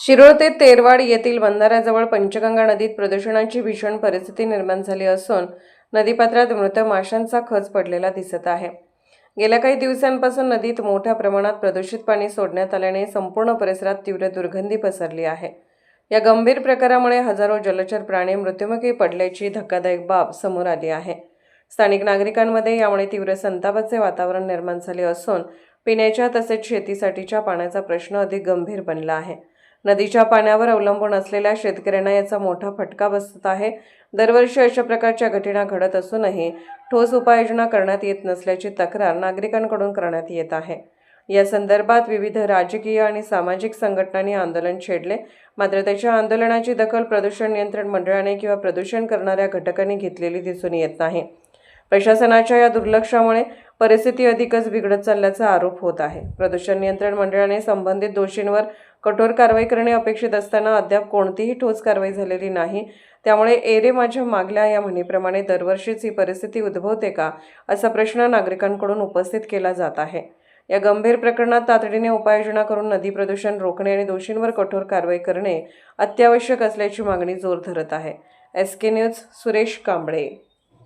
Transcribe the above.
शिरोळ ते तेरवाड येथील बंधाऱ्याजवळ पंचगंगा नदीत प्रदूषणाची भीषण परिस्थिती निर्माण झाली असून नदीपात्रात मृत माशांचा खच पडलेला दिसत आहे। गेल्या काही दिवसांपासून नदीत मोठ्या प्रमाणात प्रदूषित पाणी सोडण्यात आल्याने संपूर्ण परिसरात तीव्र दुर्गंधी पसरली आहे। या गंभीर प्रकारामुळे हजारो जलचर प्राणी मृत्युमुखी पडल्याची धक्कादायक बाब समोर आली आहे। स्थानिक नागरिकांमध्ये यामुळे तीव्र संतापाचे वातावरण निर्माण झाले असून पिण्याच्या तसेच शेतीसाठीच्या पाण्याचा प्रश्न अधिक गंभीर बनला आहे। नदीच्या पाण्यावर अवलंबून असलेल्या शेतकऱ्यांना याचा मोठा फटका बसत आहे। दरवर्षी अशा प्रकारच्या घटना घडत असूनही ठोस उपाययोजना करण्यात येत नसल्याची तक्रार नागरिकांकडून करण्यात येत आहे। या संदर्भात विविध राजकीय आणि सामाजिक संघटनांनी आंदोलन छेडले, मात्र त्याच्या आंदोलनाची दखल प्रदूषण नियंत्रण मंडळाने किंवा प्रदूषण करणाऱ्या घटकांनी घेतलेली दिसून येत नाही। प्रशासनाच्या या दुर्लक्षामुळे परिस्थिती अधिकच बिघडत चालल्याचा आरोप होत आहे। प्रदूषण नियंत्रण मंडळाने संबंधित दोषींवर कठोर कारवाई करणे अपेक्षित असताना अद्याप कोणतीही ठोस कारवाई झालेली नाही। त्यामुळे "एरे माझ्या मागल्या" या म्हणीप्रमाणे दरवर्षीच ही परिस्थिती उद्भवते का, असा प्रश्न नागरिकांकडून उपस्थित केला जात आहे। या गंभीर प्रकरणात तातडीने उपाययोजना करून नदी प्रदूषण रोखणे आणि दोषींवर कठोर कारवाई करणे अत्यावश्यक असल्याची मागणी जोर धरत आहे। SK news, Suresh Kamble.